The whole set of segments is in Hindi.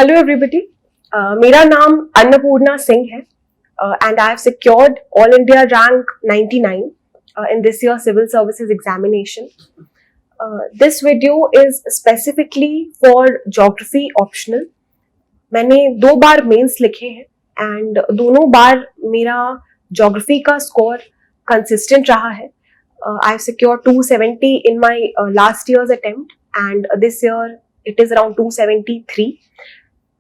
Hello everybody. मेरा नाम अन्नपूर्णा सिंह है and I have secured All India rank 99 in this year's Civil Services examination. This video is specifically for geography optional. मैंने 2 बार मेंस लिखे हैं and दोनों बार मेरा geography का score consistent रहा है. I have secured 270 in my last year's attempt and this year it is around 273.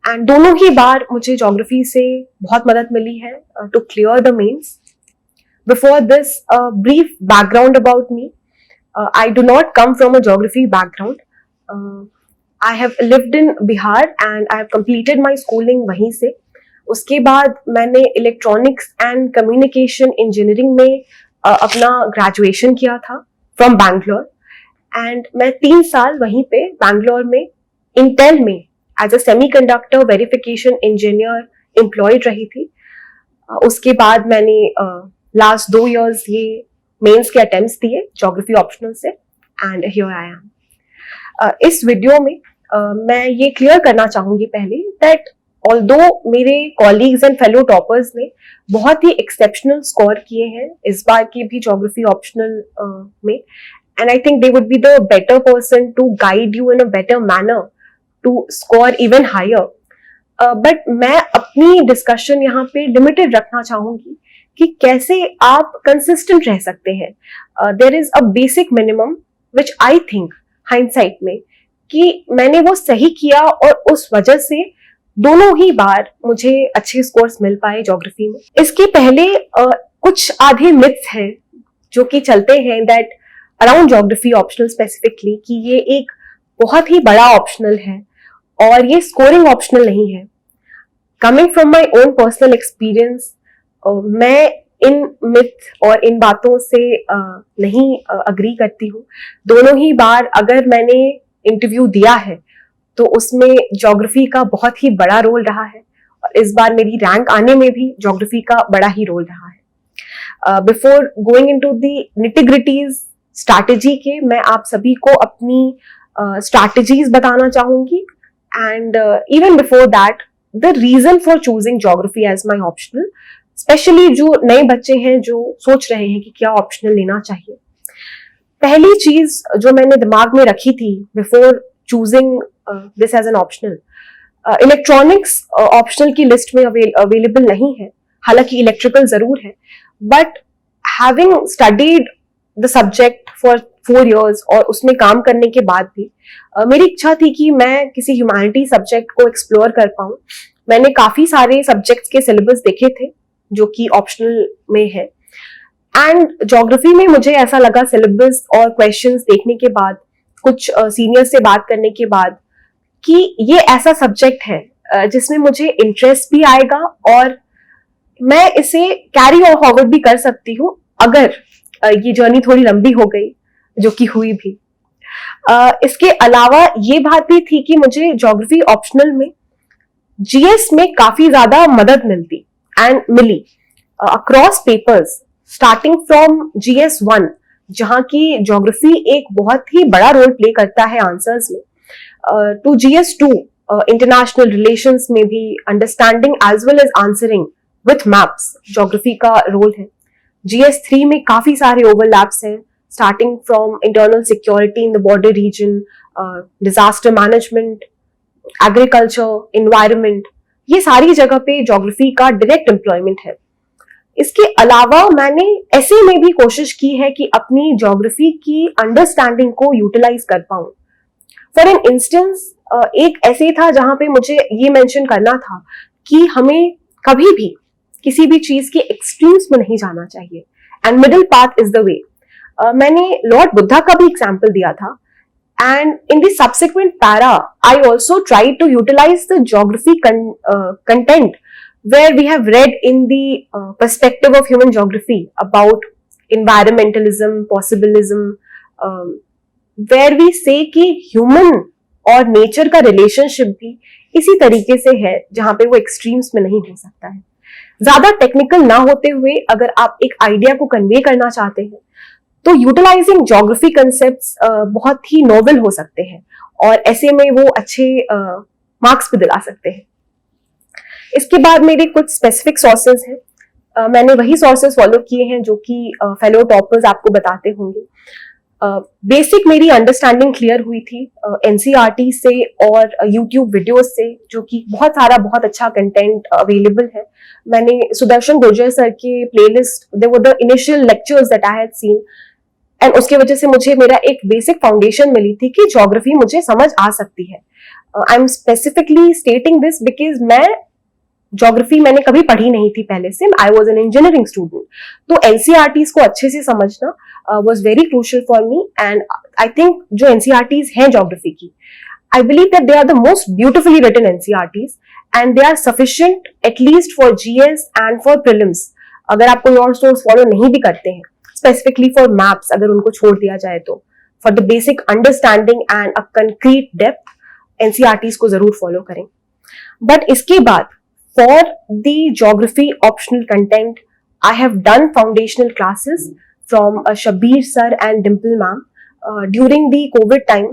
And दोनों ही बार मुझे ज्योग्राफी से बहुत मदद मिली है to clear the mains. Before this brief background about me. I do not come from a geography background. I have lived in Bihar and I have completed my schooling वहीं से. उसके बाद मैंने इलेक्ट्रॉनिक्स एंड कम्युनिकेशन इंजीनियरिंग में अपना ग्रेजुएशन किया था फ्रॉम बैंगलोर. एंड मैं 3 साल वहीं पे बैंगलोर में इंटेल में as a semiconductor verification engineer employed रही थी. उसके बाद मैंने लास्ट 2 इयर्स ये मेंस के अटेम्प्ट्स दिए ज्योग्राफी ऑप्शनल से एंड हियर आई एम. इस वीडियो में मैं ये क्लियर करना चाहूंगी पहले दैट ऑल्दो मेरे कॉलीग्स एंड फेलो टॉपर्स ने बहुत ही एक्सेप्शनल स्कोर किए हैं इस बार की भी ज्योग्राफी ऑप्शनल में, and I think they would be the better person to guide you in a better manner to score even higher. But मैं अपनी डिस्कशन यहाँ पे लिमिटेड रखना चाहूंगी कि कैसे आप कंसिस्टेंट रह सकते हैं. There is a basic minimum which I think hindsight में कि मैंने वो सही किया और उस वजह से दोनों ही बार मुझे अच्छे स्कोर्स मिल पाए ज्योग्राफी में. इसके पहले कुछ आधे मिथ्स हैं जो कि चलते हैं that around geography optional specifically कि ये एक बहुत ही बड़ा ऑप्शनल है और ये स्कोरिंग ऑप्शनल नहीं है. Coming from my own personal experience मैं इन मिथ और इन बातों से नहीं अग्री करती हूँ. दोनों ही बार अगर मैंने इंटरव्यू दिया है तो उसमें ज्योग्राफी का बहुत ही बड़ा रोल रहा है और इस बार मेरी रैंक आने में भी ज्योग्राफी का बड़ा ही रोल रहा है. Before going into the nitty gritties strategy के, मैं आप सभी को अपनी स्ट्रैटेजीज बताना चाहूंगी. And even before that, the reason for choosing geography as my optional, especially जो नए बच्चे हैं जो सोच रहे हैं कि क्या ऑप्शनल लेना चाहिए. पहली चीज जो मैंने दिमाग में रखी थी before choosing this as an optional, electronics optional की लिस्ट में अवेलेबल नहीं है, हालांकि इलेक्ट्रिकल जरूर है. But having studied the subject for 4 years और उसमें काम करने के बाद भी मेरी इच्छा थी कि मैं किसी ह्यूमैनिटी सब्जेक्ट को एक्सप्लोर कर पाऊं. मैंने काफी सारे सब्जेक्ट्स के सिलेबस देखे थे जो कि ऑप्शनल में है एंड ज्योग्राफी में मुझे ऐसा लगा सिलेबस और क्वेश्चंस देखने के बाद, कुछ सीनियर से बात करने के बाद, कि ये ऐसा सब्जेक्ट है जिसमें मुझे इंटरेस्ट भी आएगा और मैं इसे कैरी फॉरवर्ड भी कर सकती हूँ अगर ये जर्नी थोड़ी लंबी हो गई, जो कि हुई भी. इसके अलावा ये बात भी थी कि मुझे ज्योग्राफी ऑप्शनल में जीएस में काफी ज्यादा मदद मिलती एंड मिली across papers starting from GS 1, जहां की ज्योग्राफी एक बहुत ही बड़ा रोल प्ले करता है आंसर्स में, टू GS 2 इंटरनेशनल रिलेशंस में भी understanding as well as answering with maps geography का रोल है. GS 3 में काफी सारे ओवरलैप्स हैं starting from internal security in the border region, disaster management, agriculture, environment, ये सारी जगह पे ज्योग्राफी का डायरेक्ट एम्प्लॉयमेंट है. इसके अलावा मैंने ऐसे में भी कोशिश की है कि अपनी ज्योग्राफी की अंडरस्टैंडिंग को यूटिलाइज कर पाऊं. फॉर एन इंस्टेंस एक ऐसे था जहां पे मुझे ये मेंशन करना था कि हमें कभी भी किसी भी चीज के एक्सट्रीम्स में नहीं जाना चाहिए and middle path is the way. मैंने लॉर्ड बुद्धा का भी एग्जाम्पल दिया था and in the subsequent para I also try to utilize the geography content where we have read in the perspective of human geography about environmentalism, possibilism, where we say कि ह्यूमन और नेचर का रिलेशनशिप भी इसी तरीके से है जहां पे वो एक्सट्रीम्स में नहीं हो सकता है. ज्यादा टेक्निकल ना होते हुए अगर आप एक आइडिया को कन्वे करना चाहते हैं तो यूटिलाइजिंग ज्योग्राफी कंसेप्ट्स बहुत ही नोवेल हो सकते हैं और ऐसे में वो अच्छे मार्क्स भी दिला सकते हैं। इसके बाद मेरे कुछ स्पेसिफिक सोर्सेज हैं, मैंने वही सोर्सेज फॉलो किए हैं जो कि फेलो टॉपर्स आपको बताते होंगे। बेसिक मेरी अंडरस्टैंडिंग क्लियर हुई थी एनसीईआरटी से और यूट्यूब वीडियोस से, जो कि बहुत सारा बहुत अच्छा कंटेंट अवेलेबल है। मैंने सुदर्शन गुर्जर सर के playlist, they were the initial lectures that I had seen, and उसके वजह से मुझे मेरा एक बेसिक फाउंडेशन मिली थी कि ज्योग्राफी मुझे समझ आ सकती है। I am specifically स्टेटिंग this because मैं ज्योग्राफी मैंने कभी पढ़ी नहीं थी पहले से, I was an engineering student, तो एनसीईआरटीज को अच्छे से समझना was very crucial for me. And I think जो एनसीईआरटीज हैं ज्योग्राफी की, I believe that they are the most beautifully written NCERTs and they are sufficient at least for GS and for prelims. अगर आप कोई और सोर्स फॉलो नहीं भी करते हैं, स्पेसिफिकली फॉर मैप्स अगर उनको छोड़ दिया जाए तो, for the basic understanding and a concrete depth NCERTs को जरूर फॉलो करें। बट इसके बाद for the geography optional content I have done foundational classes from Shabbir sir and Dimple ma'am. During the Covid time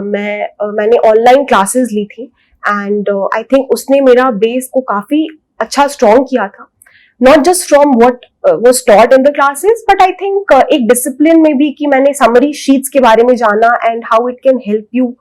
मैंने ऑनलाइन क्लासेस ली थी एंड आई थिंक उसने मेरा बेस को काफी अच्छा स्ट्रॉन्ग किया था, not just from what was taught in the classes but I think एक डिसिप्लिन में भी, कि मैंने समरी शीट्स के बारे में जाना and how it can help you,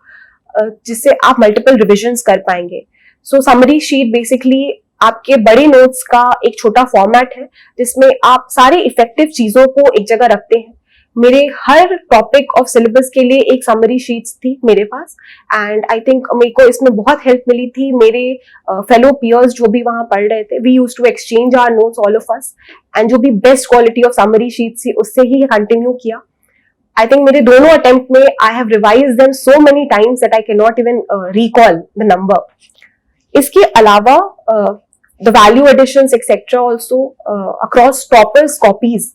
जिससे आप मल्टीपल रिविजन्स कर पाएंगे। सो समरी शीट बेसिकली आपके बड़े नोट्स का एक छोटा फॉर्मेट है जिसमें आप सारे इफेक्टिव चीजों को एक जगह रखते हैं। मेरे हर टॉपिक ऑफ सिलेबस के लिए एक समरी शीट्स थी मेरे पास एंड आई थिंक मेरे को इसमें बहुत हेल्प मिली थी। मेरे फेलो पियर्स जो भी वहां पढ़ रहे थे, we use to exchange our notes all of us, and जो भी best quality of summary sheets थी उससे ही कंटिन्यू किया। आई थिंक मेरे दोनों अटेम्प्ट में I have revised them so many times that I can not even recall the number. इसके अलावा the value additions etcetera also across toppers copies,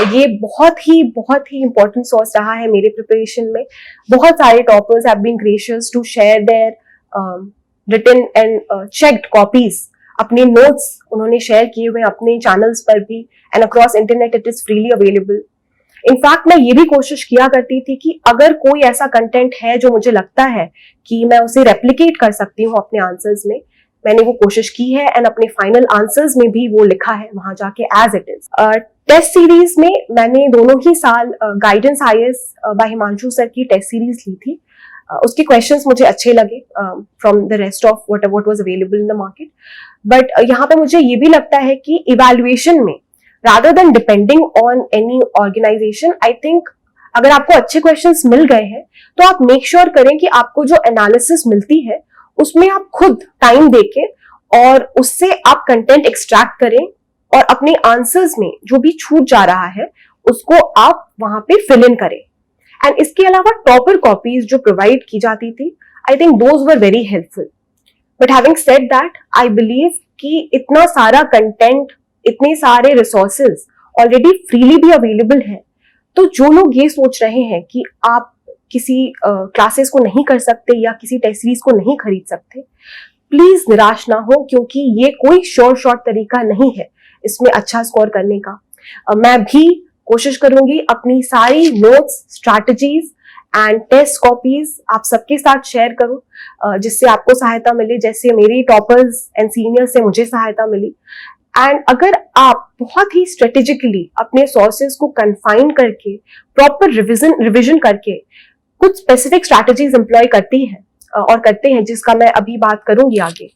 ये बहुत ही इंपॉर्टेंट सोर्स रहा है मेरे प्रिपरेशन में। बहुत सारे toppers have been gracious to share their written and checked copies, अपने नोट्स उन्होंने शेयर किए हुए अपने चैनल्स पर भी, and across internet it is freely available. In fact मैं ये भी कोशिश किया करती थी कि अगर कोई ऐसा कंटेंट है जो मुझे लगता है कि मैं उसे रेप्लिकेट कर सकती हूँ अपने आंसर्स में, मैंने वो कोशिश की है एंड अपने फाइनल आंसर्स में भी वो लिखा है वहां जाके as it is. Test series में मैंने दोनों ही साल guidance IAS by Himanshu sir की टेस्ट सीरीज ली थी। उसके क्वेश्चंस मुझे अच्छे लगे from the rest of what was available in the market. But यहाँ पे मुझे ये भी लगता है कि इवैल्यूएशन में rather than depending on any organization, I think अगर आपको अच्छे क्वेश्चंस मिल गए हैं तो आप मेक श्योर करें कि आपको जो एनालिसिस मिलती है उसमें आप खुद टाइम देके और उससे आप कंटेंट एक्सट्रैक्ट करें और अपने आंसर्स में जो भी छूट जा रहा है उसको आप वहां पे फिल इन करें। एंड इसके अलावा टॉपर कॉपीज जो प्रोवाइड की जाती थी, आई think those were very helpful. But having said that, I believe कि इतना सारा कंटेंट, इतने सारे रिसोर्सेज ऑलरेडी फ्रीली भी अवेलेबल है, तो जो लोग ये सोच रहे हैं कि आप किसी क्लासेस को नहीं कर सकते या किसी टेस्ट सीरीज को नहीं खरीद सकते, प्लीज निराश ना हो, क्योंकि ये कोई शॉर्ट तरीका नहीं है इसमें अच्छा स्कोर करने का। मैं भी कोशिश करूंगी अपनी सारी notes, strategies and test copies आप सबके साथ शेयर करूं, जिससे आपको सहायता मिले, जैसे मेरी टॉपर्स एंड सीनियर्स से मुझे सहायता मिली। एंड अगर आप बहुत ही स्ट्रेटेजिकली अपने सोर्सेज को कन्फाइन करके प्रॉपर रिविजन करके कुछ स्पेसिफिक स्ट्रैटेजीज एम्प्लॉय करती हैं और करते हैं, जिसका मैं अभी बात करूंगी आगे,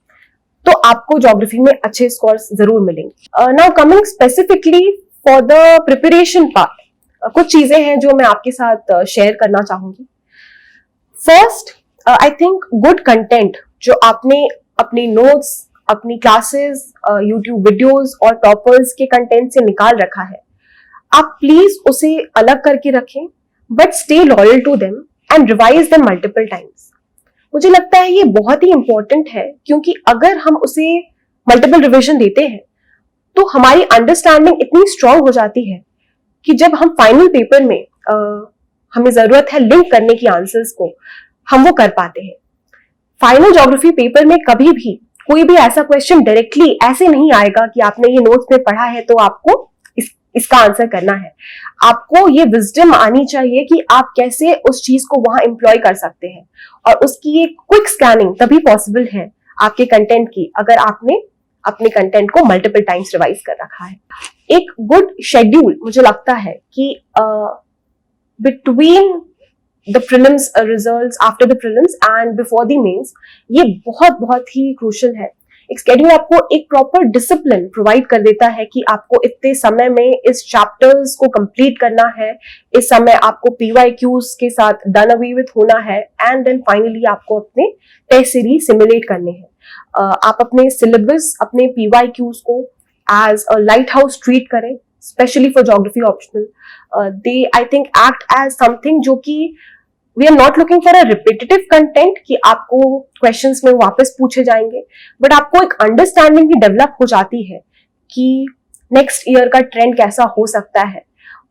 तो आपको ज्योग्राफी में अच्छे स्कोर्स जरूर मिलेंगे। Now coming specifically for the preparation part, कुछ चीजें हैं जो मैं आपके साथ शेयर करना चाहूंगी। First, I think good content जो आपने अपने नोट्स, अपनी क्लासेस, यूट्यूब वीडियोस और टॉपर्स के कंटेंट से निकाल रखा है, आप प्लीज उसे अलग करके रखें, but stay loyal to them and revise them multiple times. मुझे लगता है ये बहुत ही इंपॉर्टेंट है, क्योंकि अगर हम उसे मल्टीपल रिवीजन देते हैं तो हमारी अंडरस्टैंडिंग इतनी स्ट्रांग हो जाती है कि जब हम फाइनल पेपर में हमें जरूरत है लिंक करने की आंसर्स को, हम वो कर पाते हैं। फाइनल ज्योग्राफी पेपर में कभी भी कोई भी ऐसा क्वेश्चन डायरेक्टली ऐसे नहीं आएगा कि आपने ये नोट्स में पढ़ा है तो आपको इसका आंसर करना है। आपको ये विजडम आनी चाहिए कि आप कैसे उस चीज को वहां एम्प्लॉय कर सकते हैं, और उसकी एक क्विक स्कैनिंग तभी पॉसिबल है आपके कंटेंट की, अगर आपने अपने कंटेंट को मल्टीपल टाइम्स रिवाइज कर रखा है। एक गुड शेड्यूल मुझे लगता है कि between the prelims results, after the prelims and before the mains, ये बहुत बहुत ही क्रूशियल है। एक स्केड्यूल आपको एक प्रॉपर डिसिप्लिन प्रोवाइड कर देता है कि आपको इतने समय में इस चैप्टर्स को कंप्लीट करना है, इस समय आपको PYQs के साथ डन अवे विथ होना है, एंड देन फाइनली आपको अपने टेस्ट सीरीज सिमुलेट करने हैं। आप अपने सिलेबस, अपने PYQs को as a lighthouse treat करें, specially for geography optional. They I think act as something जो कि we are not looking for a repetitive content कि आपको क्वेश्चंस में वापस पूछे जाएंगे, बट आपको एक अंडरस्टैंडिंग भी डेवलप हो जाती है कि नेक्स्ट ईयर का ट्रेंड कैसा हो सकता है।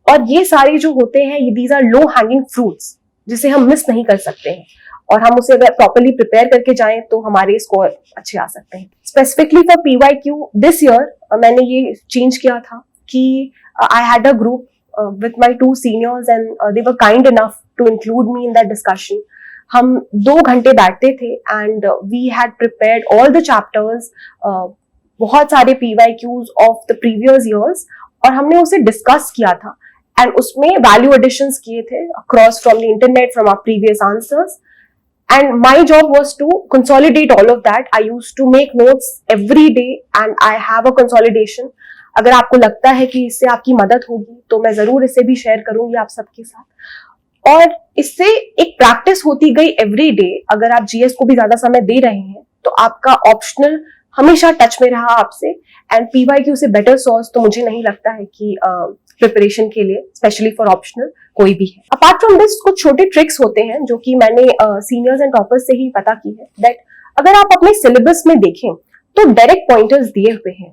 और ये सारे जो होते हैं, ये these are low hanging fruits जिसे हम मिस नहीं कर सकते हैं, और हम उसे अगर प्रॉपरली प्रिपेयर करके जाएं तो हमारे स्कोर अच्छे आ सकते हैं। Specifically for PYQ this year मैंने ये चेंज किया था कि I had a group with my 2 seniors and they were kind enough to include me in that discussion. हम 2 घंटे बैठते थे and we had prepared all the chapters, बहुत सारे PYQs of the previous years, और हमने उसे डिस्कस किया था एंड उसमें वैल्यू एडिशंस किए थे across from the internet, from our previous answers, and my job was to consolidate all of that. I used to make notes every day and I have a consolidation. अगर आपको लगता है कि इससे आपकी मदद होगी तो मैं जरूर इसे भी शेयर करूंगी आप सबके साथ। और इससे एक प्रैक्टिस होती गई एवरी डे। अगर आप GS को भी ज्यादा समय दे रहे हैं तो आपका ऑप्शनल हमेशा टच में रहा आपसे, एंड PYQ से बेटर सोर्स तो मुझे नहीं लगता है कि प्रिपरेशन के लिए, स्पेशली फॉर ऑप्शनल, कोई भी है। अपार्ट फ्रॉम दिस कुछ छोटे ट्रिक्स होते हैं जो कि मैंने सीनियर्स एंड टॉपर्स से ही पता की है, दैट अगर आप अपने सिलेबस में देखें तो डायरेक्ट पॉइंटर्स दिए हुए हैं,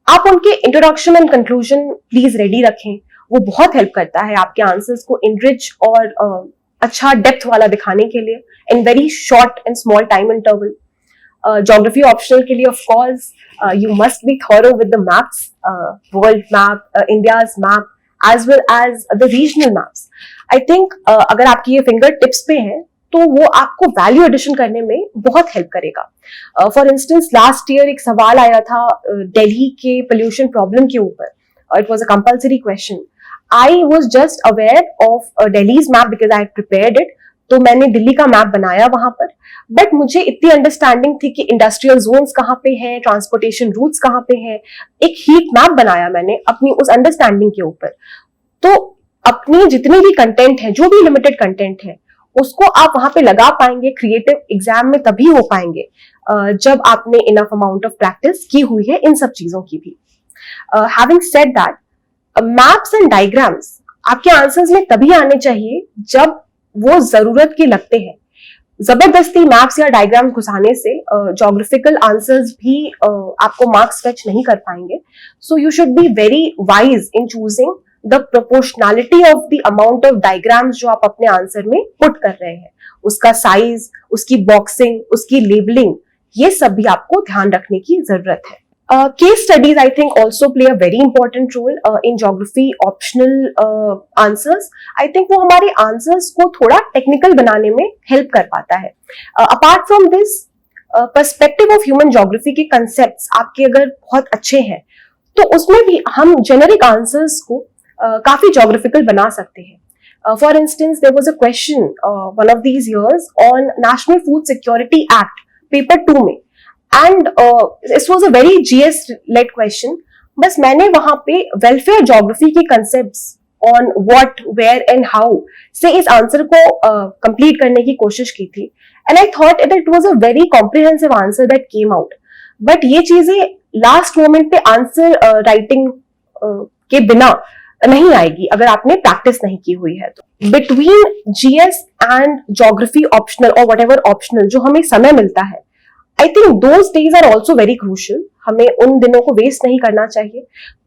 आप उनके introduction and conclusion please ready रखें। वो बहुत हेल्प करता है आपके आंसर्स को इनरिच और अच्छा डेप्थ वाला दिखाने के लिए in very short and small time interval. Geography optional के लिए of course you must be thorough with the maps, world map, India's map, as well as the regional maps. I think अगर आपकी ये फिंगर टिप्स पे है तो वो आपको वैल्यू एडिशन करने में बहुत हेल्प करेगा। फॉर इंस्टेंस लास्ट ईयर एक सवाल आया था दिल्ली के पोल्यूशन प्रॉब्लम के ऊपर, it was a compulsory question. I was just aware of Delhi's map because I had prepared it, तो मैंने दिल्ली का मैप बनाया वहां पर, बट मुझे इतनी अंडरस्टैंडिंग थी कि इंडस्ट्रियल जोन्स कहाँ पे हैं, ट्रांसपोर्टेशन रूट्स कहाँ पे हैं। एक हीट मैप बनाया मैंने अपनी उस अंडरस्टैंडिंग के ऊपर। तो अपनी जितनी भी कंटेंट है, जो भी लिमिटेड कंटेंट है, उसको आप वहां पे लगा पाएंगे क्रिएटिव एग्जाम में तभी हो पाएंगे जब आपने इनफ अमाउंट ऑफ प्रैक्टिस की हुई है इन सब चीजों की भी। Having said that, maps and diagrams आपके आंसर्स में तभी आने चाहिए जब वो जरूरत के लगते हैं। जबरदस्ती मैप्स या डायग्राम घुसाने से ज्योग्राफिकल आंसर्स भी आपको मार्क्स फेच नहीं कर पाएंगे। So you should be very wise in choosing the proportionality of the amount of diagrams जो आप अपने आंसर में पुट कर रहे हैं, उसका साइज, उसकी बॉक्सिंग, उसकी लेबलिंग, ये सब भी आपको ध्यान रखने की जरूरत है। Case studies I think also play a very important role in geography optional answers. I think वो हमारे answers को थोड़ा technical बनाने में help कर पाता है। Apart from this, perspective of human geography के concepts आपके अगर बहुत अच्छे हैं तो उसमें भी हम generic answers को काफी geographical बना सकते हैं। For instance, there was a question one of these years on National Food Security Act, paper 2 में, and this was a very GS led question। बस मैंने वहां पे वेलफेयर ज्योग्राफी के concepts on what, where and how से इस आंसर को कंप्लीट करने की कोशिश की थी, and I thought that it was a very comprehensive answer that came out. But ये चीजें लास्ट मोमेंट पे आंसर राइटिंग के बिना नहीं आएगी अगर आपने प्रैक्टिस नहीं की हुई है तो। Between GS and geography optional और वट एवर ऑप्शनल जो हमें समय मिलता है, I think those days are also very crucial. हमें उन दिनों को वेस्ट नहीं करना चाहिए,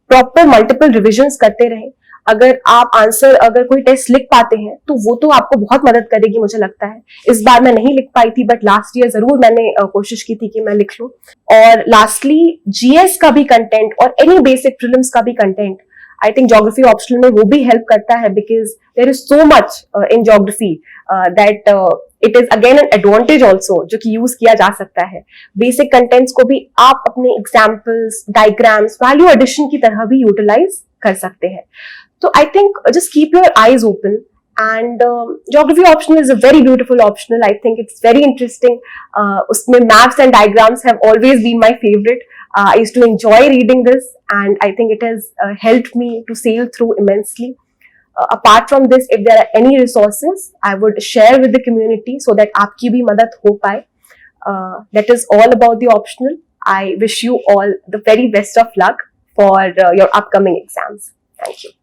प्रॉपर मल्टीपल रिविजन्स करते रहें। अगर आप आंसर, अगर कोई टेस्ट लिख पाते हैं तो वो तो आपको बहुत मदद करेगी मुझे लगता है। इस बार मैं नहीं लिख पाई थी, बट लास्ट ईयर जरूर मैंने कोशिश की थी कि मैं लिख लूं। और लास्टली GS का भी कंटेंट और एनी बेसिक प्रीलिम्स का भी content I think geography optional में वो भी हेल्प करता है, because there is so much in geography that it is again an advantage also, जो कि यूज किया जा सकता है. बेसिक कंटेंट्स को भी आप अपने एग्जाम्पल्स, डायग्राम्स, वैल्यू एडिशन की तरह भी यूटिलाइज कर सकते हैं. So I think just keep your eyes open, and geography optional is a very beautiful optional. I think it's very interesting. Usme maps and diagrams have always been my favorite. I used to enjoy reading this, and I think it has helped me to sail through immensely. Apart from this, if there are any resources, I would share with the community so that aapki bhi madad ho paye. That is all about the optional. I wish you all the very best of luck for your upcoming exams. Thank you.